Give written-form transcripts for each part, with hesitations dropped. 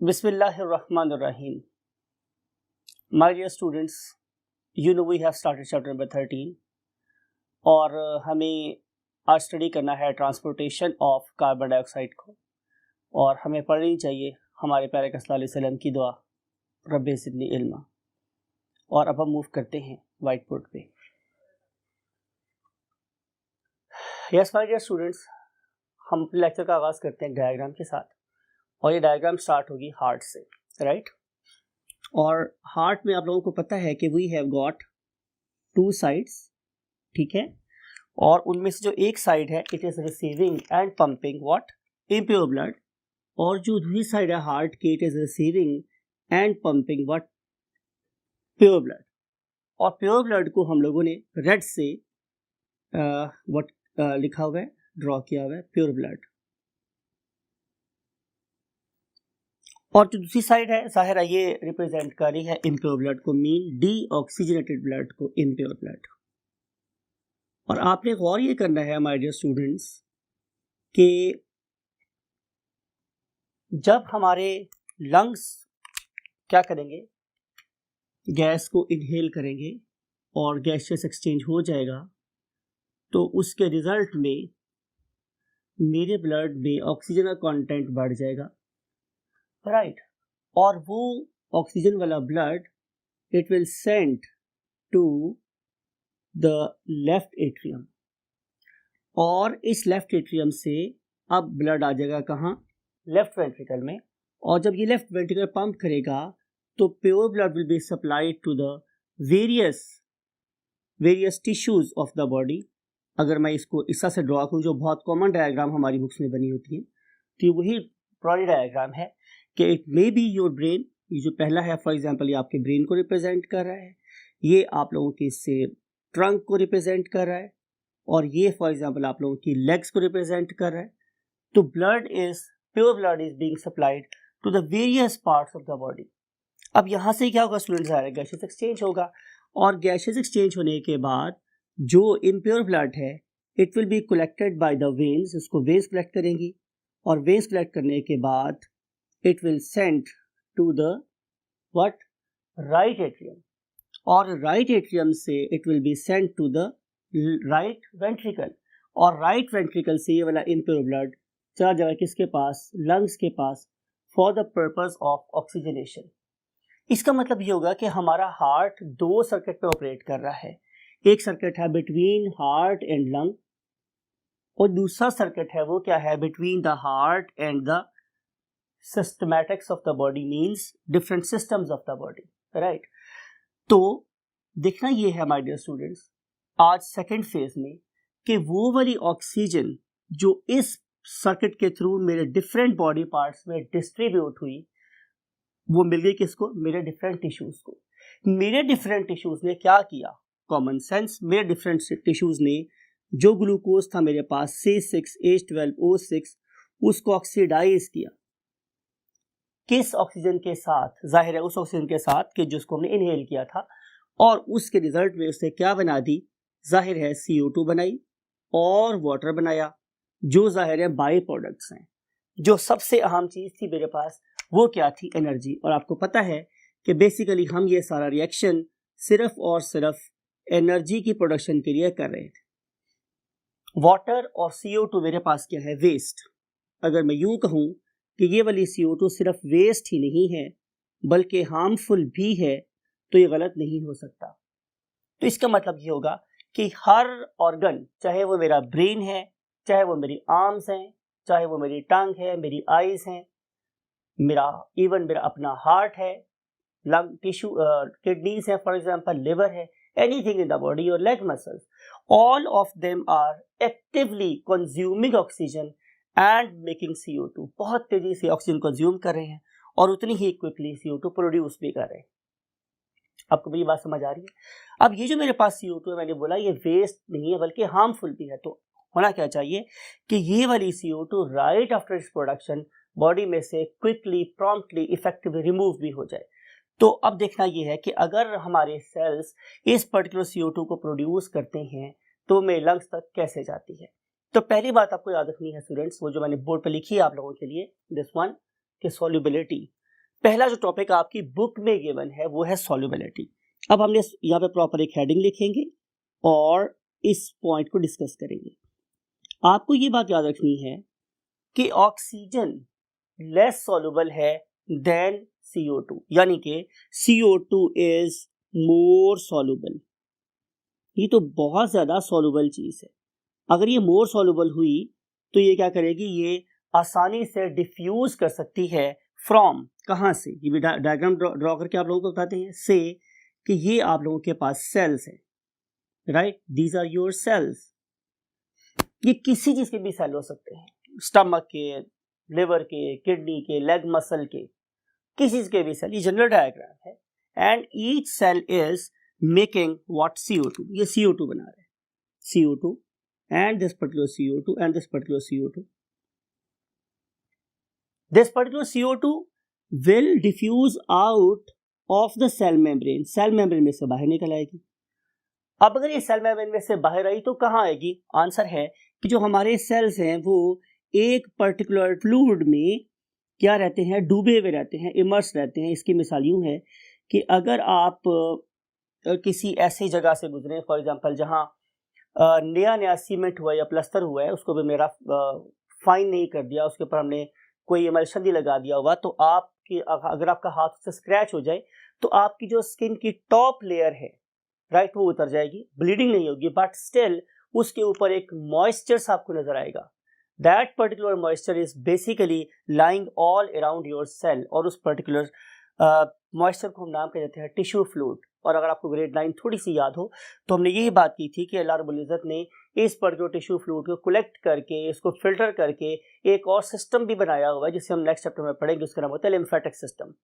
Bismillahirrahmanirrahim. My dear students, you know we have started chapter number 13 और हमें आज study करना है ट्रांसपोर्टेशन ऑफ कार्बन डाइऑक्साइड को और हमें पढ़नी चाहिए हमारे प्यारे का सल्लल्लाहु अलैहि वसल्लम की दुआ रब्बे ज़िदनी इल्मा। और अब हम मूव करते हैं वाइट बोर्ड पे। यस माय डियर स्टूडेंट्स, हम अपने लेक्चर का आगाज़ करते हैं डायग्राम के साथ और ये डायग्राम स्टार्ट होगी हार्ट से, राइट। और हार्ट में आप लोगों को पता है कि we have got two sides, ठीक है, और उनमें से जो एक साइड है it is receiving and pumping what impure blood, और जो दूसरी साइड है हार्ट की it is receiving and pumping what pure blood. और प्योर ब्लड को हम लोगों ने रेड से व्हाट लिखा हुआ है, ड्रॉ किया हुआ है प्योर ब्लड। और जो दूसरी साइड है जाहिर है ये रिप्रेजेंट कर रही है इम्प्योर ब्लड को, मीन डीऑक्सीजनेटेड ब्लड को इम्प्योर ब्लड। और आपने गौर ये करना है माय डियर स्टूडेंट्स कि जब हमारे लंग्स क्या करेंगे, गैस को इनहेल करेंगे और गैसियस एक्सचेंज हो जाएगा, तो उसके रिजल्ट में मेरे ब्लड में ऑक्सीजन का कंटेंट बढ़ जाएगा, राइट। और वो ऑक्सीजन वाला blood it will send to the left atrium, और इस लेफ्ट एट्रियम से अब ब्लड आ जाएगा कहाँ, लेफ्ट वेंट्रिकल में। और जब ये लेफ्ट वेंट्रिकल पंप करेगा तो pure blood will be supplied to the various tissues of the body. अगर मैं इसको इस तरह से ड्रॉ करूँ, जो बहुत कॉमन डायग्राम हमारी बुक्स में बनी होती है, तो ये वही पुरानी डायग्राम है कि it may be your brain. ये जो पहला है फॉर एग्जांपल ये आपके ब्रेन को रिप्रेजेंट कर रहा है, ये आप लोगों के इससे ट्रंक को रिप्रेजेंट कर रहा है, और ये फॉर एग्जांपल आप लोगों की लेग्स को रिप्रेजेंट कर रहा है। तो pure blood is being supplied to the various parts of the body. अब यहाँ से क्या होगा स्टूडेंट्स, आ गैसेस एक्सचेंज होगा, और गैसेस एक्सचेंज होने के बाद जो इम्प्योर ब्लड है it will be collected by the veins, इसको वेन्स कलेक्ट करेंगी, और वेन्स कलेक्ट करने के बाद it will send to the what right atrium, और right atrium से it will be sent to the right ventricle, और right ventricle से ये वाला impure blood चला जाएगा किसके पास, lungs के पास, for the purpose of oxygenation। इसका मतलब ये होगा कि हमारा हार्ट दो सर्किट पे ऑपरेट कर रहा है। एक सर्किट है बिटवीन हार्ट एंड लंग, और दूसरा सर्किट है वो क्या है, between the heart and the systematics of the body, means different systems of the body, right. तो देखना ये है माय डियर स्टूडेंट्स आज सेकंड फेज में कि वो वाली ऑक्सीजन जो इस सर्किट के थ्रू मेरे डिफरेंट बॉडी पार्ट्स में डिस्ट्रीब्यूट हुई वो मिल गई किसको, मेरे डिफरेंट टिश्यूज को। मेरे डिफरेंट टिश्यूज ने क्या किया, कॉमन सेंस, मेरे डिफरेंट टिश्यूज ने जो ग्लूकोज था मेरे पास C6H12O6 उसको ऑक्सीडाइज किया। किस ऑक्सीजन के साथ, जाहिर है उस ऑक्सीजन के साथ कि जिसको हमने इनहेल किया था, और उसके रिजल्ट में उसने क्या बना दी, जाहिर है CO2 बनाई और वाटर बनाया, जो जाहिर है बाई प्रोडक्ट्स हैं। जो सबसे अहम चीज़ थी मेरे पास वो क्या थी, एनर्जी। और आपको पता है कि बेसिकली हम ये सारा रिएक्शन सिर्फ और सिर्फ एनर्जी की प्रोडक्शन के लिए कर रहे थे। वाटर और CO2 मेरे पास क्या है, वेस्ट। अगर मैं यूँ कहूँ कि ये वाली CO2 सिर्फ वेस्ट ही नहीं है बल्कि हार्मफुल भी है, तो ये गलत नहीं हो सकता। तो इसका मतलब ये होगा कि हर ऑर्गन, चाहे वो मेरा ब्रेन है, चाहे वो मेरी आर्म्स हैं, चाहे वो मेरी टंग है, मेरी आईज हैं, मेरा अपना हार्ट है, लंग टिश्यू, किडनीज है फॉर एग्जांपल, लिवर है, anything in the body, your leg muscles, all of them are actively consuming oxygen and making CO2। बहुत तेजी से ऑक्सीजन कंज्यूम कर रहे हैं और उतनी ही क्विकली CO2 प्रोड्यूस भी कर रहे हैं। आपको मेरी बात समझ आ रही है। अब ये जो मेरे पास CO2 है, मैंने बोला ये वेस्ट नहीं है बल्कि हार्मफुल भी है, तो होना क्या चाहिए कि ये वाली CO2 right after its production body में से क्विकली, प्रॉम्प्टली, इफेक्टिवली रिमूव भी हो जाए। तो अब देखना ये है कि अगर हमारे सेल्स इस पर्टिकुलर CO2 को प्रोड्यूस करते हैं तो मेरे लंग्स तक कैसे जाती है। तो पहली बात आपको याद रखनी है स्टूडेंट्स, वो जो मैंने बोर्ड पर लिखी है आप लोगों के लिए, दिस वन, कि सॉल्युबिलिटी। पहला जो टॉपिक आपकी बुक में गिवन है वो है सॉल्युबिलिटी। अब हमने यहाँ पे प्रॉपर एक हेडिंग लिखेंगे और इस पॉइंट को डिस्कस करेंगे। आपको ये बात याद रखनी है कि ऑक्सीजन लेस सॉल्युबल है देन CO2, यानी कि CO2 इज मोर सॉल्युबल। ये तो बहुत ज्यादा सॉल्युबल चीज है। अगर ये मोर सॉल्युबल हुई तो ये क्या करेगी, ये आसानी से डिफ्यूज कर सकती है फ्रॉम, कहां से, ये भी डायग्राम ड्रॉ करके आप लोगों को बताते हैं, से कि ये आप लोगों के पास सेल्स है, right, these are your cells. ये किसी चीज के भी सेल हो सकते हैं, स्टमक के, लिवर के, किडनी के, लेग मसल के, किसी चीज के भी सेल। ये जनरल डायग्राम है and each cell is making what CO2, ये CO2 बना रहे हैं, CO2 and this particular CO2 and this particular CO2. This particular CO2 will diffuse out of the cell membrane. Cell membrane में से बाहर निकल आएगी। अब अगर ये सेल मेम्ब्रेन में से बाहर आई तो कहाँ आएगी? आंसर है कि जो हमारे सेल्स हैं वो एक पर्टिकुलर फ्लूइड में क्या रहते हैं, डूबे हुए रहते हैं, इमर्स रहते हैं। इसकी मिसाल यूँ है कि अगर आप किसी ऐसी जगह से गुजरे, फॉर एग्जांपल जहाँ नया सीमेंट हुआ या प्लास्टर हुआ है, उसको भी मेरा फाइन नहीं कर दिया, उसके ऊपर हमने कोई इमल्शन नहीं लगा दिया हुआ, तो आपकी अगर आपका हाथ से स्क्रैच हो जाए तो आपकी जो स्किन की टॉप लेयर है, राइट, वो उतर जाएगी, ब्लीडिंग नहीं होगी, बट स्टिल उसके ऊपर एक मॉइस्चर आपको नजर आएगा। That particular moisture is basically lying all around your cell, और उस पर्टिकुलर मॉइस्चर को हम नाम कर देते हैं टिश्यू फ्लूइड। और अगर आपको ग्रेड 9 थोड़ी सी याद हो तो हमने यही बात की थी कि अल्लाह रब्बुल इज़्ज़त ने इस पर्टिकुलर टिश्यू फ्लूइड को कलेक्ट करके, इसको फिल्टर करके एक और सिस्टम भी बनाया हुआ है जिसे हम नेक्स्ट चैप्टर में पढ़ेंगे, उसका नाम होता है lymphatic system.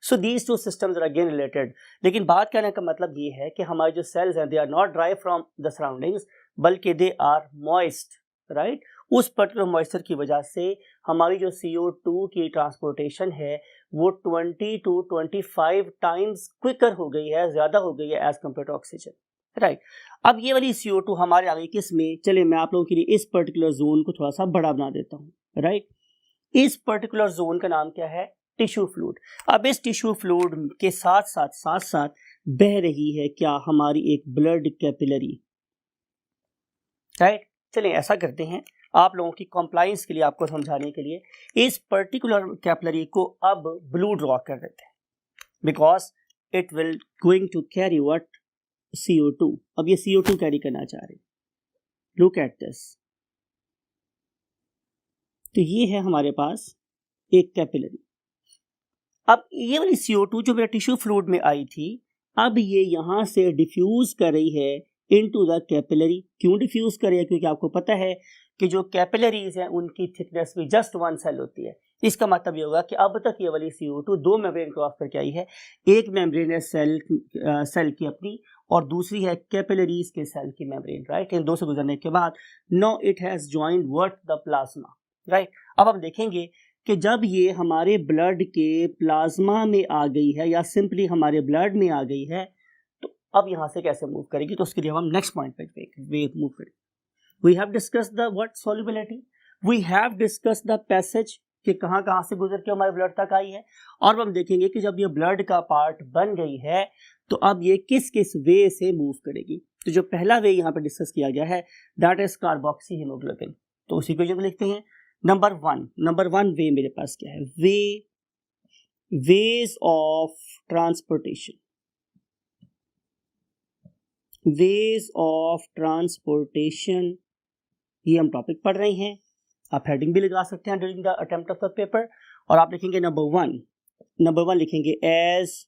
So these two systems are again related. लेकिन बात कहने का मतलब ये है कि हमारे जो सेल्स हैं they are not dry from the surroundings, बल्कि दे आर मॉइस्ट, राइट। उस पर्टिकुलर मॉइस्चर की वजह से हमारी जो CO2 की ट्रांसपोर्टेशन है वो 20 to 25 टाइम्स क्विकर हो गई है, ज्यादा हो गई है as compare to oxygen, right. अब ये वाली CO2 हमारे आगे किस में, चले मैं आप लोगों के लिए इस पर्टिकुलर जोन को थोड़ा सा बड़ा बना देता हूँ, राइट। इस पर्टिकुलर जोन का नाम क्या है, टिश्यू फ्लूइड। अब इस टिश्यू फ्लूइड के साथ साथ बह रही है क्या, हमारी एक ब्लड कैपिलरी, राइट। चलिए ऐसा करते हैं, आप लोगों की कॉम्प्लाइंस के लिए, आपको समझाने के लिए इस पर्टिकुलर कैपिलरी को अब ब्लू ड्रॉ कर देते हैं, because it will going to carry what, CO2। अब ये CO2 कैरी करना चाह रहे, लुक एट दिस। तो ये है हमारे पास एक कैपिलरी। अब ये वाली CO2 जो मेरे टिश्यू फ्लूइड में आई थी, अब ये यहां से डिफ्यूज कर रही है इनटू द कैपिलरी। क्यों डिफ्यूज कर रही है? क्योंकि आपको पता है कि जो कैपिलरीज हैं उनकी थिकनेस भी जस्ट 1 सेल होती है। इसका मतलब ये होगा कि अब तक ये वाली CO2 दो मेम्ब्रेन क्रॉस करके आई है। एक मेम्ब्रेन है सेल की अपनी, और दूसरी है कैपिलरीज के सेल की मेम्ब्रेन, राइट। इन दो से गुजरने के बाद no it has joined what, the plasma, right. अब हम देखेंगे कि जब ये हमारे ब्लड के प्लाज्मा में आ गई है या सिंपली हमारे ब्लड में आ गई है, तो अब यहाँ से कैसे मूव करेगी, तो उसके लिए हम नेक्स्ट पॉइंट पे मूव करेंगे। We have discussed the what solubility, we have discussed the passage कि कहाँ से गुजर के हमारे ब्लड तक आई है, और हम देखेंगे कि जब ये ब्लड का पार्ट बन गई है तो अब ये किस किस वे से मूव करेगी। तो जो पहला वे यहाँ पे डिस्कस किया गया है दैट इज कार्बोक्सी हीमोग्लोबिन। तो उसी को लिखते हैं नंबर वन वे मेरे पास क्या है, ways of transportation, ways of transportation, ये हम टॉपिक पढ़ रहे हैं। आप हेडिंग भी लगा सकते हैं during the attempt of the paper, और आप लिखेंगे नंबर वन लिखेंगे एज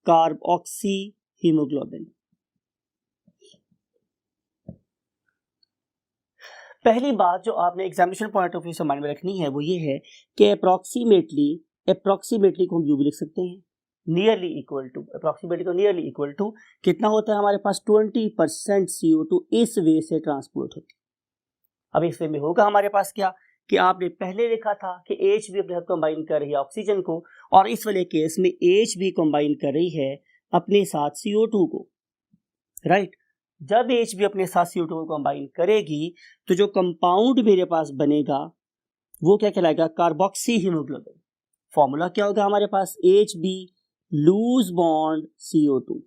कार्बोक्सी हीमोग्लोबिन। पहली बात जो आपने एग्जामिनेशन पॉइंट ऑफ व्यू से माइंड में रखनी है वो ये है कि अप्रोक्सीमेटली को हम यूं भी लिख सकते हैं, नियरली इक्वल टू, अप्रोक्सीमेटली को नियरली इक्वल टू कितना होता है हमारे पास, 20% CO2 इस वे से ट्रांसपोर्ट होती है। अब इस वे में होगा हमारे पास क्या कि आपने पहले लिखा था कि H भी अपने साथ कंबाइन कर रही है ऑक्सीजन को, और इस वाले केस में H भी कंबाइन कर रही है अपने साथ CO2 को, राइट। जब H भी अपने साथ CO2 को कंबाइन करेगी तो जो कंपाउंड मेरे पास बनेगा वो क्या कहलाएगा, कार्बोक्सी हीमोग्लोबिन। फॉर्मूला क्या होगा हमारे पास, HB loose bond CO2,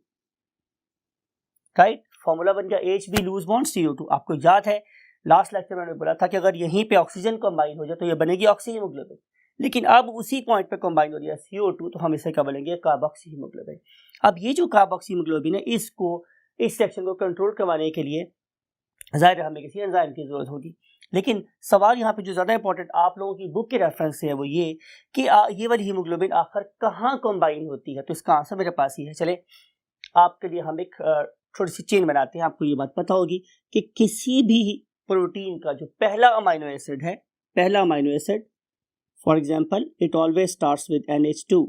right. Formula बन गया HB लूज बॉन्ड CO2। आपको याद है लास्ट लेक्चर में मैंने बोला था कि अगर यहीं पे ऑक्सीजन कंबाइन हो जाए तो ये बनेगी ऑक्सी हीमोग्लोबिन, लेकिन अब उसी पॉइंट पे कंबाइन हो रही है CO2, तो हम इसे क्या बोलेंगे, कार्बोक्सी हीमोग्लोबिन। अब ये जो कार्बोक्सी हीमोग्लोबिन है, इसको इस सेक्शन को कंट्रोल करवाने के लिए जाहिर है हमें किसी एंजाइम की जरूरत होगी। लेकिन सवाल यहाँ पे जो ज़्यादा इंपॉर्टेंट आप लोगों की बुक के रेफरेंस से है वो ये कि ये वाली हीमोग्लोबिन आखिर कहाँ कंबाइन होती है। तो इसका आंसर मेरे पास ही है। चले आपके लिए हम एक थोड़ी सी चेन बनाते हैं। आपको ये बात पता होगी कि किसी भी प्रोटीन का जो पहला अमाइनो एसिड है, पहला amino acid for example it always starts with NH2,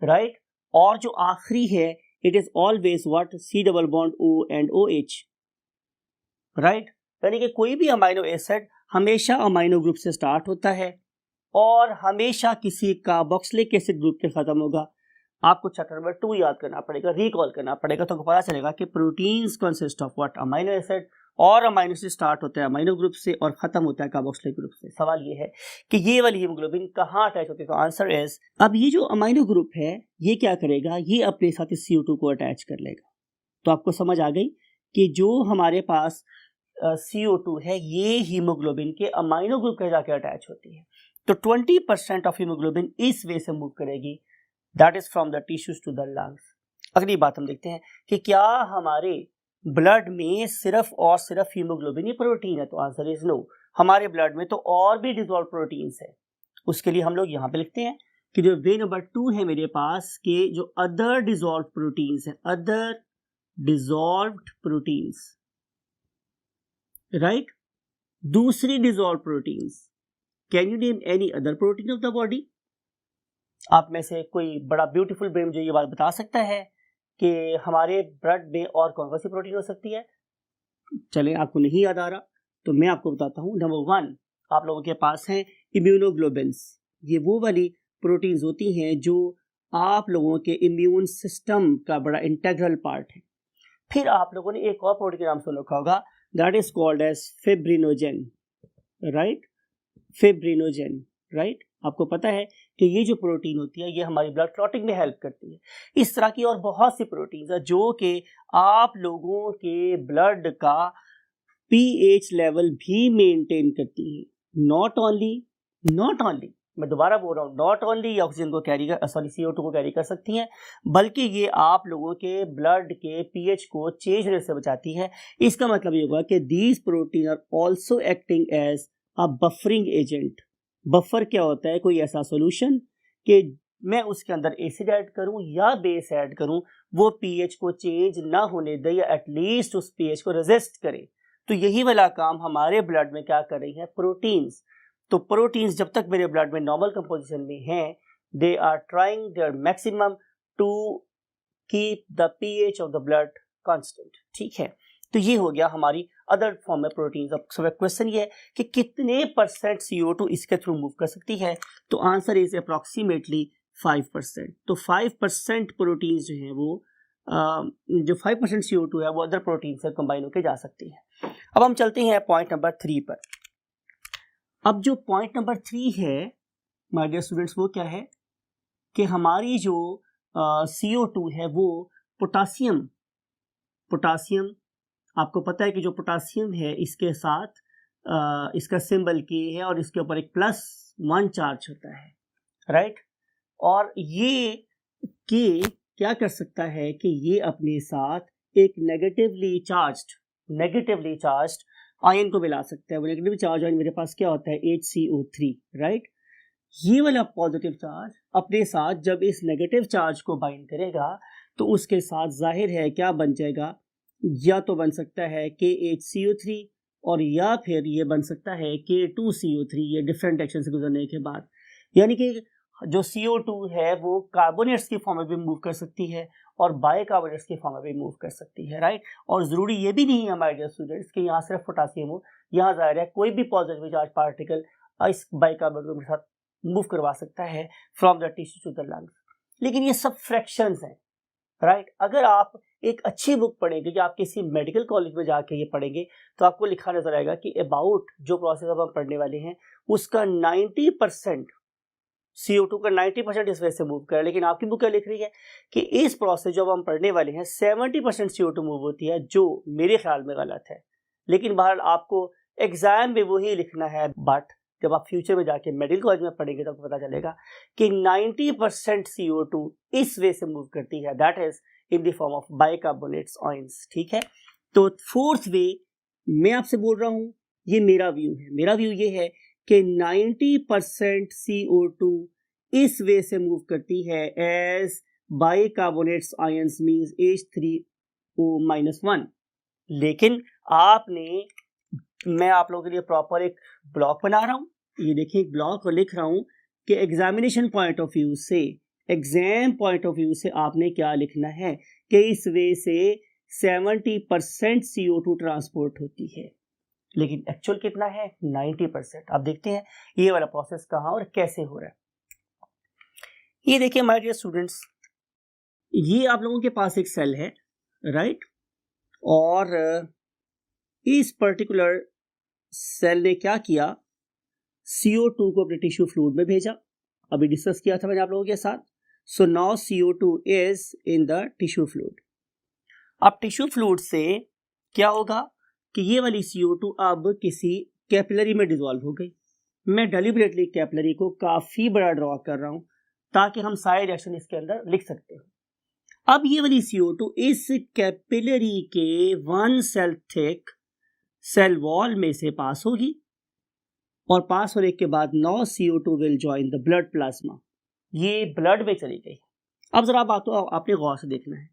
right, और जो आखिरी है it is always what, C double bond O and OH, right. यानी कि कोई भी अमाइनो एसिड हमेशा अमाइनो ग्रुप से स्टार्ट होता है और हमेशा किसी कार्बोक्सिलिक एसिड ग्रुप के खत्म होगा। आपको चैप्टर नंबर 2 याद करना पड़ेगा, रिकॉल करना पड़ेगा, तो आपको पता चलेगा कि proteins consist of what, amino acid, और अमाइनो एसिड स्टार्ट होता है अमाइनो ग्रुप से और खत्म होता है कार्बोक्सिलिक ग्रुप से। सवाल ये है कि ये वाली हीमोग्लोबिन कहाँ अटैच होती है, तो आंसर इज, अब ये जो अमाइनो ग्रुप है ये क्या करेगा, ये अपने साथ इस CO2 को अटैच कर लेगा। तो आपको समझ आ गई कि जो हमारे पास CO2 है ये हीमोग्लोबिन के अमाइनो ग्रुप के जाके अटैच होती है। तो 20% ऑफ हीमोग्लोबिन इस वे से मूव करेगी, that is from the tissues to the lungs. अगली बात हम देखते हैं कि क्या हमारे ब्लड में सिर्फ और सिर्फ हीमोग्लोबिन ही प्रोटीन है, तो आंसर इज नो। हमारे ब्लड में तो और भी डिसॉल्व प्रोटीन्स है। उसके लिए हम लोग यहाँ पे लिखते हैं कि जो वे नंबर 2 है मेरे पास के जो अदर डिसॉल्व प्रोटीन्स है, अदर डिसॉल्व्ड प्रोटीन्स, राइट, दूसरी dissolve proteins. Can you name any other protein of the body? आप में से कोई बड़ा ब्यूटीफुल ब्रेन जो ये बात बता सकता है कि हमारे ब्लड में और कौन कौन सी प्रोटीन हो सकती है? चलें, आपको नहीं याद आ रहा तो मैं आपको बताता हूँ। नंबर 1 आप लोगों के पास हैं इम्यूनोग्लोबिन्स। ये वो वाली प्रोटीन्स होती हैं जो आप लोगों के इम्यून सिस्टम का बड़ा इंटेग्रल पार्ट है। फिर आप लोगों ने एक और प्रोटीन का नाम सुन रखा होगा, that is called as fibrinogen, right, fibrinogen, right. आपको पता है कि ये जो प्रोटीन होती है ये हमारी ब्लड क्लॉटिंग में हेल्प करती है। इस तरह की और बहुत सी प्रोटीन्स है जो कि आप लोगों के ब्लड का pH लेवल भी मेंटेन करती है। नॉट ओनली मैं दोबारा बोल रहा हूँ, नॉट ओनली ऑक्सीजन को कैरी कर, सॉरी CO2 को कैरी कर सकती हैं, बल्कि ये आप लोगों के ब्लड के pH को चेंज होने से बचाती है। इसका मतलब ये होगा कि these protein are also acting as a buffering agent. Buffer क्या होता है, कोई ऐसा सॉल्यूशन कि मैं उसके अंदर एसिड ऐड करूं या बेस ऐड करूं, वो pH को चेंज ना होने दे या एटलीस्ट उस pH को रेजिस्ट करे। तो यही वाला काम हमारे ब्लड में क्या कर रही है, प्रोटीन्स। तो प्रोटीन्स जब तक मेरे ब्लड में नॉर्मल कंपोजिशन में हैं, they are trying their maximum to keep the pH of the blood constant. ठीक है, तो ये हो गया हमारी अदर फॉर्म में प्रोटीन्स। अब सब क्वेश्चन ये है कि कितने परसेंट CO2 इसके थ्रू मूव कर सकती है, तो आंसर इज अप्रॉक्सीमेटली 5%। तो 5% प्रोटीन्स जो हैं वो जो 5% CO2 है वो अदर प्रोटीन से कंबाइन होकर जा सकती है। अब हम चलते हैं पॉइंट नंबर 3 पर। अब जो पॉइंट नंबर 3 है माय डियर स्टूडेंट्स, वो क्या है कि हमारी जो CO2 है वो पोटासियम, आपको पता है कि जो पोटासियम है इसके साथ इसका सिंबल K है और इसके ऊपर एक +1 चार्ज होता है, राइट। और ये K क्या कर सकता है कि ये अपने साथ एक नेगेटिवली चार्ज्ड आयन को मिला सकता है। वो नेगेटिव चार्ज आयन मेरे पास क्या होता है, HCO3, राइट। ये वाला पॉजिटिव चार्ज अपने साथ जब इस नेगेटिव चार्ज को बाइंड करेगा तो उसके साथ जाहिर है क्या बन जाएगा, या तो बन सकता है KHCO3 और या फिर ये बन सकता है K2CO3, ये डिफरेंट एक्शन से गुजरने के बाद। यानी कि जो CO2 है वो कार्बोनेट्स की फॉर्म में भी मूव कर सकती है और बाइकार्बोनेट्स की फॉर्म में भी मूव कर सकती है, राइट। और ज़रूरी ये भी नहीं है हमारे डियर स्टूडेंट्स कि यहाँ सिर्फ पोटासियम हो, यहाँ जाहिर है कोई भी पॉजिटिव चार्ज पार्टिकल इस बाइकार्बोनेट के साथ मूव करवा सकता है from the tissue to the lungs. लेकिन ये सब फ्रैक्शंस हैं, राइट। अगर आप एक अच्छी बुक पढ़ेंगे या आप किसी मेडिकल कॉलेज में जाके ये पढ़ेंगे तो आपको लिखा नजर आएगा कि अबाउट जो प्रोसेस अब हम पढ़ने वाले हैं उसका 90% CO2 का 90% इस वजह से मूव कर रहा है, लेकिन आपकी बुक क्या लिख रही है कि इस प्रोसेस जो हम पढ़ने वाले हैं 70% CO2 मूव होती है, जो मेरे ख्याल में गलत है। लेकिन बहरहाल आपको एग्जाम में वही लिखना है, बट जब आप फ्यूचर में जाके मेडिकल कॉलेज में पढ़ेंगे तो आपको पता चलेगा कि 90% CO2 इस वे से मूव करती है, that is in the form of bicarbonates ions. ठीक है, तो फोर्थ वे मैं आपसे बोल रहा हूँ, ये मेरा व्यू है। मेरा व्यू ये है कि 90% CO2 इस वे से मूव करती है as bicarbonates ions means H3O-1। लेकिन मैं आप लोगों के लिए प्रॉपर एक ब्लॉक बना रहा हूं, ये देखिए एक ब्लॉक और लिख रहा हूं कि एग्जामिनेशन पॉइंट ऑफ व्यू से, एग्जाम पॉइंट ऑफ व्यू से आपने क्या लिखना है कि इस वे से 70% CO2 ट्रांसपोर्ट होती है, लेकिन एक्चुअल कितना है 90%। आप देखते हैं ये वाला प्रोसेस कहाँ और कैसे हो रहा है। ये देखिए माय डियर स्टूडेंट्स, ये आप लोगों के पास एक सेल है, राइट, और इस पर्टिकुलर सेल ने क्या किया, CO2 को अपने टिश्यू फ्लूइड में भेजा, अभी डिस्कस किया था मैंने आप लोगों के साथ। So now CO2 is in the tissue fluid. अब टिश्यू फ्लूइड से क्या होगा कि ये वाली CO2 अब किसी कैपिलरी में डिसॉल्व हो गई। मैं डेलिबरेटली कैपिलरी को काफी बड़ा ड्रॉ कर रहा हूं ताकि हम सारे रिएक्शन इसके अंदर लिख सकते हो। अब ये वाली CO2 इस कैपिलरी के 1 सेल थिक सेल वॉल में से पास होगी, और पास होने के बाद now CO2 will join the blood plasma, ये ब्लड में चली गई। अब जरा बात तो आपने गौर से देखना है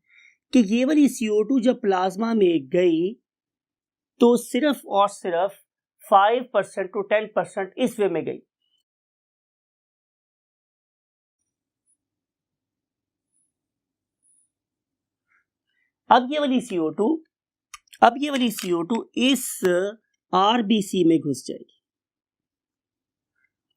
कि ये वाली CO2 जब प्लाज्मा में गई तो सिर्फ और सिर्फ 5% to 10% इस वे में गई। अब ये वाली CO2 इस RBC में घुस जाएगी,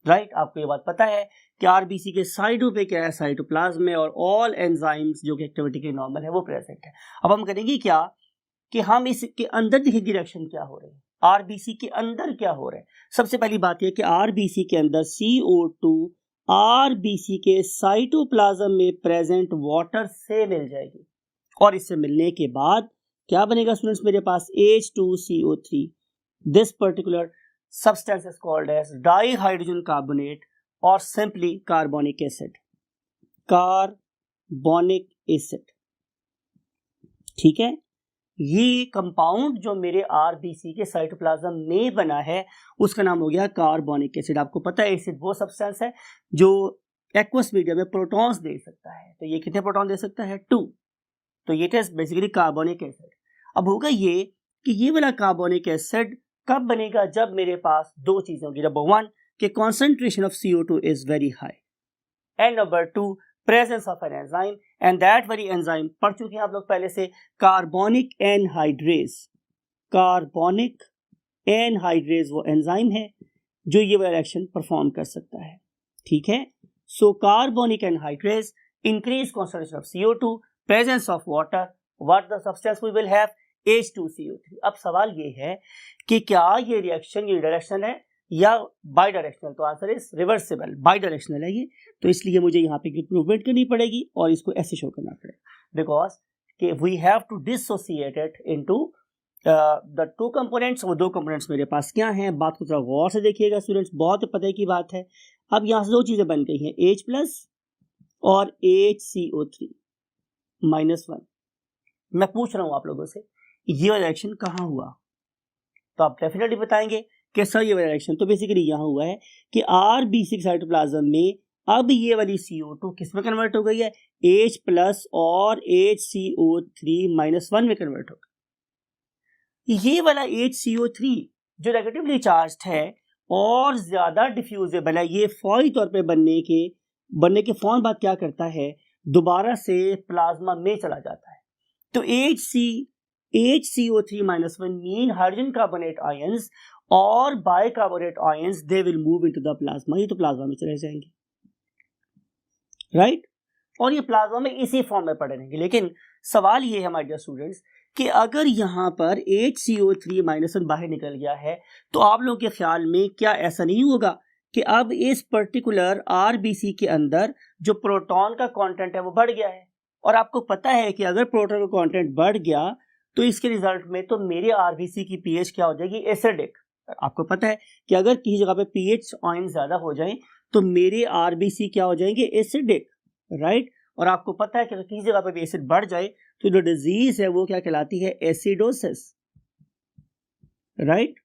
राइट। आपको ये बात पता है कि RBC के साइडों पे क्या है, साइटोप्लाज्म में, और ऑल एंजाइम्स जो कि एक्टिविटी के नॉर्मल है वो प्रेजेंट है। अब हम करेंगे क्या कि हम इसके अंदर देखेंगे रिएक्शन क्या हो रही है, RBC के अंदर क्या हो रहा है। सबसे पहली बात यह कि RBC के अंदर CO2 RBC के साइटोप्लाज्म में प्रेजेंट वाटर से मिल जाएगी, और इससे मिलने के बाद क्या बनेगा स्टूडेंट्स मेरे पास H2CO3। This particular substance is called as dihydrogen carbonate or simply carbonic acid, carbonic acid. ठीक है, ये कंपाउंड जो मेरे RBC के साइटोप्लाज्म में बना है उसका नाम हो गया कार्बोनिक एसिड। आपको पता है एसिड वो सब्सटेंस है जो एक्वस मीडियम में प्रोटॉन्स दे सकता है, तो ये कितने प्रोटॉन दे सकता है 2, तो ये टेस्ट बेसिकली कार्बोनिक एसिड। अब होगा ये कि ये वाला कार्बोनिक एसिड कब बनेगा, जब मेरे पास दो चीजें होंगी, नंबर 1 कि concentration of CO2 is very high, and number 2 presence of an enzyme, and that very enzyme पढ़ चुके हैं आप लोग पहले से, कार्बोनिक एनहाइड्रेज। कार्बोनिक एनहाइड्रेज वो एंजाइम है जो ये वाला रिएक्शन परफॉर्म कर सकता है। ठीक है, so carbonic anhydrase increase concentration of CO2, presence of water, what the substance we will have H2CO3। अब सवाल ये है कि क्या ये रिएक्शन यूनिडायरेक्शनल है या बाई डायरेक्शनल, तो answer is reversible, by directional है ये, तो इसलिए मुझे यहाँ पे इंप्रूवमेंट करनी पड़ेगी और इसको ऐसे शो करना पड़ेगा, बिकॉज कि we have to dissociate it into the two components. वो दो कंपोनेंट्स मेरे पास क्या हैं, बात को थोड़ा गौर से देखिएगा स्टूडेंट्स, बहुत पता की बात है। अब यहाँ से दो चीजें बन गई हैं, H+ और HCO3 -1। मैं पूछ रहा हूं आप लोगों से ये वाला रिएक्शन कहाँ हुआ, तो आप डेफिनेटली बताएंगे कि सर ये वाला रिएक्शन तो बेसिकली यहाँ हुआ है कि RBC साइटोप्लाज्म में अब ये वाली CO2 किस में कन्वर्ट हो गई है, H+ और HCO3 -1 में कन्वर्ट हो गई। ये वाला HCO3 जो नेगेटिवली चार्ज्ड है और ज्यादा डिफ्यूजेबल है, ये फौरी तौर पे बनने के फौरन बाद क्या करता है, दोबारा से प्लाज्मा में चला जाता है। तो HCO3 -1 mean hydrogen carbonate ions और bicarbonate ions they will move into the plasma, ये तो प्लाज्मा में चले जाएंगे, राइट, और ये प्लाज्मा में इसी फॉर्म में पड़े रहेंगे। लेकिन सवाल ये है माय डियर स्टूडेंट्स कि अगर यहाँ पर HCO3 -1 बाहर निकल गया है तो आप लोगों के ख्याल में क्या ऐसा नहीं होगा कि अब इस पर्टिकुलर आरबीसी के अंदर जो प्रोटॉन का कंटेंट है वो बढ़ गया है, और आपको पता है कि अगर प्रोटॉन का कंटेंट बढ़ गया तो इसके रिजल्ट में तो मेरे आरबीसी की पीएच क्या हो जाएगी, एसिडिक। आपको पता है कि अगर किसी जगह पे पीएच आयन ज्यादा हो जाए तो मेरे आरबीसी क्या हो जाएंगे, एसिडिक, राइट। और आपको पता है कि अगर किसी जगह पे भी एसिड बढ़ जाए तो जो डिजीज है वो क्या कहलाती है, एसिडोसिस, राइट।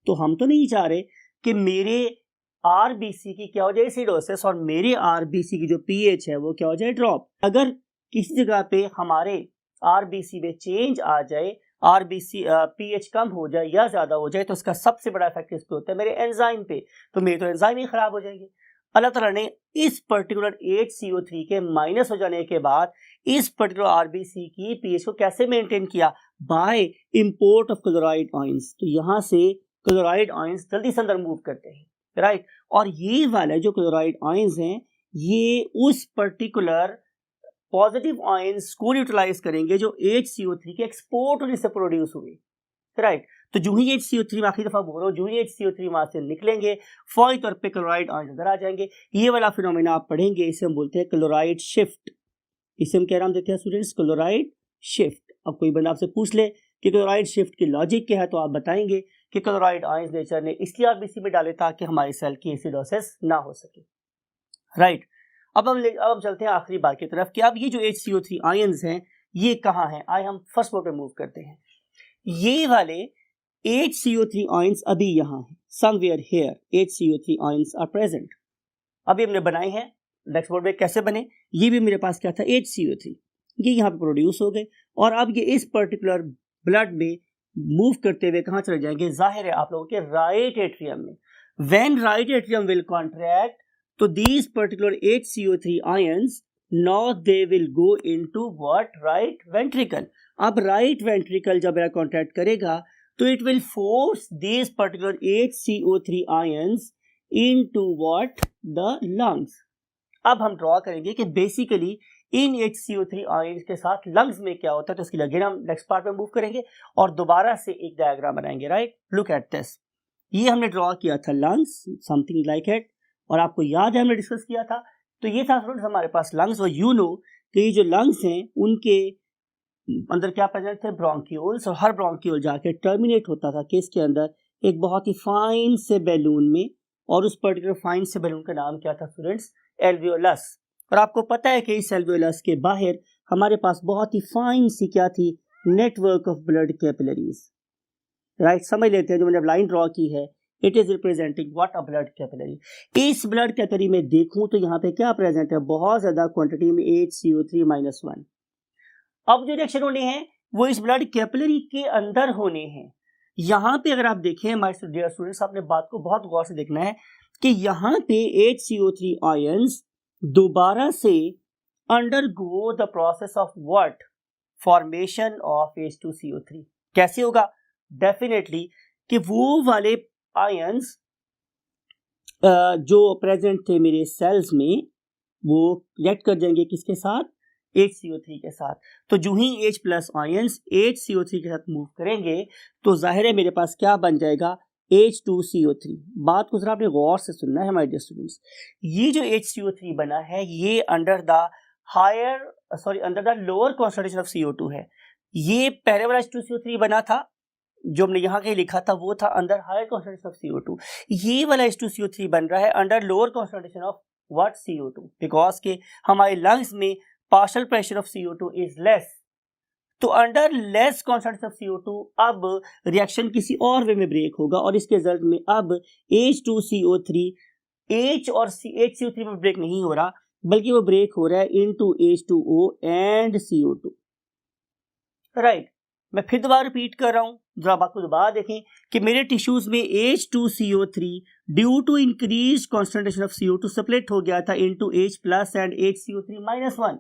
तो हम तो नहीं चाह रहे कि मेरे आरबीसी की क्या हो जाए, एसिडोसिस, और मेरे आरबीसी की जो पीएच है वो क्या हो जाए, ड्रॉप। अगर किसी जगह पे हमारे आरबीसी में चेंज आ जाए, आरबीसी पीएच कम हो जाए या ज्यादा हो जाए, तो इसका सबसे बड़ा इफेक्ट इस पे होता है मेरे एंजाइम पे, तो मेरे तो एंजाइम ही खराब हो जाएंगे। अल्लाह ताला ने इस पर्टिकुलर HCO3 के माइनस हो जाने के बाद इस पर्टिकुलर आरबीसी की पीएच को कैसे मेंटेन किया, by import of chloride ions. तो यहाँ से क्लोराइड आयंस जल्दी से अंदर मूव करते हैं, राइट। और ये वाले जो क्लोराइड आयंस हैं ये उस पर्टिकुलर पॉजिटिव आयंस को यूटिलाइज करेंगे जो HCO3 के एक्सपोर्ट होने से प्रोड्यूस हुए, राइट। तो जो ही HCO3 में आखिरी दफा बोल रहा हूँ, जो ही HCO3 वहां से निकलेंगे फौरी तौर पे क्लोराइड आयंस अंदर आ जाएंगे। ये वाला फिनोमेना आप पढ़ेंगे, इसे हम बोलते हैं क्लोराइड शिफ्ट। इसे हम क्या नाम देते हैं स्टूडेंट्स, क्लोराइड शिफ्ट। अब कोई बंदा आपसे पूछ ले कि क्लोराइड शिफ्ट की लॉजिक क्या है, तो आप बताएंगे कि क्लोराइड आयंस नेचर ने इसलिए आरबीसी में डाले ताकि हमारी सेल की एसिडोसिस ना हो सके, राइट। अब हम चलते हैं आखिरी बात की तरफ कि अब ये जो HCO3 आयंस हैं ये कहाँ हैं। आइए हम फर्स्ट बोर्ड पे मूव करते हैं। ये वाले HCO3 आयंस अभी यहाँ हैं, somewhere here HCO3 ions are present. अभी हमने बनाए हैं, नेक्स्ट बोर्ड पे कैसे बने, ये भी मेरे पास क्या था, HCO3, ये यहाँ पे प्रोड्यूस हो गए, और अब ये इस पर्टिकुलर ब्लड में मूव करते हुए कहाँ चले जाएंगे, जाहिर है आप लोगों के राइट एट्रियम में। When right atrium will contract, तो these particular HCO3 ions now they will go into what, right ventricle। अब right ventricle जब मेरा कॉन्ट्रैक्ट करेगा तो it will force these particular HCO3 ions into what, the lungs। अब हम draw करेंगे कि बेसिकली इन HCO3 आयंस के साथ लंग्स में क्या होता है, तो इसके लिए अगेन हम नेक्स्ट पार्ट में मूव करेंगे और दोबारा से एक डायग्राम बनाएंगे, राइट। लुक एट दिस, ये हमने ड्रॉ किया था लंग्स, समथिंग लाइक इट, और आपको याद है हमने डिस्कस किया था। तो ये था स्टूडेंट्स हमारे पास लंग्स, और यू नो कि ये जो लंग्स हैं उनके अंदर क्या प्रेजेंट थे, ब्रोंक्यूल्स, और हर ब्रोंक्यूल जाके टर्मिनेट होता था किसके अंदर, एक बहुत ही फाइन से बैलून में, और उस पर्टिकुलर फाइन से बैलून का नाम क्या था स्टूडेंट्स, एल्वियोलस। और आपको पता है कि इस एल्वियोलस के बाहर हमारे पास बहुत ही फाइन सी क्या थी, network of blood capillaries, right. समझ लेते हैं, जो मैंने लाइन ड्रॉ की है it is representing what, a blood capillary. इस ब्लड कैपिलरी में देखूं तो यहाँ पे क्या प्रेजेंट है, बहुत ज्यादा क्वांटिटी में HCO3-1। अब जो रिएक्शन होने हैं वो इस ब्लड कैपिलरी के अंदर होने हैं। यहाँ पे अगर आप देखें हमारे डियर स्टूडेंट्स, आपने बात को बहुत गौर से देखना है कि यहाँ पे HCO3 आयंस दोबारा से undergo the process of what, formation of H2CO3। कैसे होगा, डेफिनेटली कि वो वाले आयंस जो प्रेजेंट थे मेरे सेल्स में वो रिएक्ट कर जाएंगे किसके साथ, HCO3 के साथ। तो जो ही H प्लस आयंस HCO3 के साथ मूव करेंगे तो जाहिर है मेरे पास क्या बन जाएगा, H2CO3। बात को जरा आपने गौर से सुनना है हमारे स्टूडेंट्स। ये जो HCO3 बना है ये under the lower concentration of CO2 है। ये पहले वाला H2CO3 बना था, जो हमने यहाँ कहीं लिखा था वो था under higher concentration of CO2। ये वाला H2CO3 बन रहा है under lower concentration of what, CO2, because के हमारे लंग्स में partial pressure of CO2 is less. तो under less concentration of CO2 अब रिएक्शन किसी और वे में ब्रेक होगा, और इसके रिजल्ट में अब H2CO3 H और HCO3 में ब्रेक नहीं हो रहा, बल्कि वो ब्रेक हो रहा है into H2O and CO2, right. मैं फिर दोबारा रिपीट कर रहा हूं, जरा बात को दोबारा देखें कि मेरे टिश्यूज में H2CO3 due to increase concentration of CO2 separate हो गया था into H plus and HCO3-1,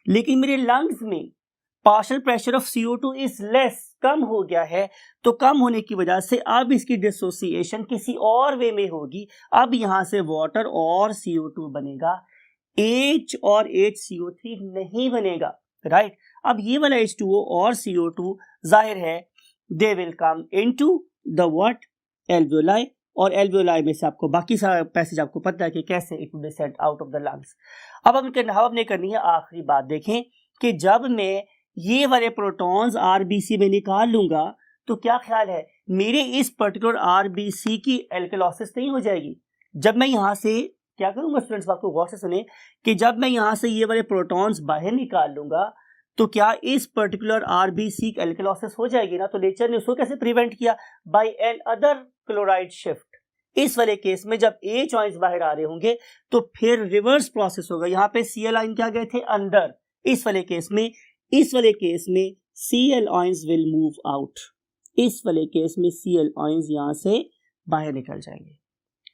लेकिन मेरे लंग्स में partial pressure of CO2 is less, कम हो गया है। तो कम होने की वजह से अब इसकी डिसोसिएशन किसी और वे में होगी। अब यहां से वाटर और CO2 बनेगा, H और HCO3 नहीं बनेगा, राइट। अब ये वाला H2O और CO2 जाहिर है they will come into the what, alveoli, और एल्वियोलाई में से आपको बाकी सारा पैसेज आपको पता है कि कैसे it will be sent out of the lungs. अब हमने करनी है आखिरी बात। देखें कि जब मैं ये वाले प्रोटॉन्स आरबीसी में निकाल लूंगा तो क्या ख्याल है, मेरे इस पर्टिकुलर आरबीसी की एल्कलॉसिस नहीं हो जाएगी। जब मैं यहाँ से क्या करूंगा स्टूडेंट्स, आपको गौर से सुने कि जब मैं यहाँ से ये वाले प्रोटॉन्स बाहर निकाल लूंगा तो क्या इस पर्टिकुलर आरबीसी की एल्कलॉसिस हो जाएगी ना। तो नेचर ने उसको कैसे प्रिवेंट किया, by another chloride shift. इस वाले केस में जब H आयंस बाहर आ रहे होंगे तो फिर रिवर्स प्रोसेस होगा। यहाँ पे Cl आयन क्या गए थे अंदर, इस वाले केस में Cl ions will move out. इस वाले केस में Cl आयंस यहाँ से बाहर निकल जाएंगे।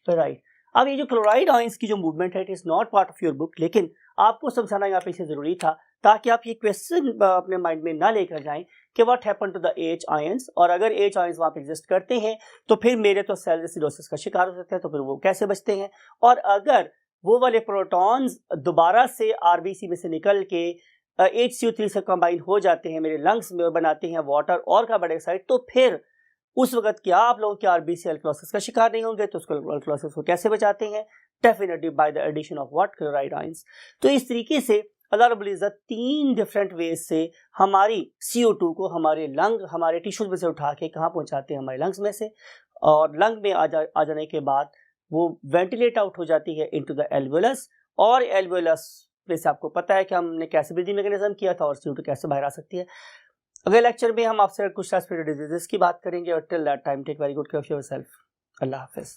तो राइट, अब ये जो क्लोराइड आयंस की जो मूवमेंट है it is not part of your book, लेकिन आपको समझाना यहाँ पे इसे जरूरी था ताकि आप ये क्वेश्चन अपने माइंड में ना लेकर जाएं कि what happen to the H ions, और अगर H आयंस वहाँ पे एग्जिस्ट करते हैं तो फिर मेरे तो सेल एसिडोसिस का शिकार हो सकते हैं, तो फिर वो कैसे बचते हैं। और अगर वो वाले प्रोटॉन्स दोबारा से आरबीसी में से निकल के HCO3 से कंबाइन हो जाते हैं मेरे लंग्स में और बनाते हैं वाटर और कार्बन डाइऑक्साइड, तो फिर उस वक्त क्या आप लोगों के आरबीसी एल्कलॉसिस का शिकार नहीं होंगे। तो उसको एल्कलॉसिस को कैसे बचाते हैं, definitely by the addition of what, chloride ions. तो इस तरीके से अल्लाह रब्बुल इज़्ज़त 3 डिफरेंट वेज से हमारी CO2 को हमारे लंग, हमारे टिश्यूज में से उठा के कहाँ पहुँचाते हैं, हमारे लंग्स में से, और लंग में आ जाने के बाद वो वेंटिलेट आउट हो जाती है इनटू द एल्वियोलस, और एल्वियोलस में से आपको पता है कि हमने कैसे ब्रीदिंग मैकेनिज्म किया था और CO2 कैसे बाहर आ सकती है। अगले लेक्चर में हम आपसे कुछ रेस्पिरेटरी डिजीजेस की बात करेंगे, और till that time take very good care of yourself. अल्लाह हाफिज़।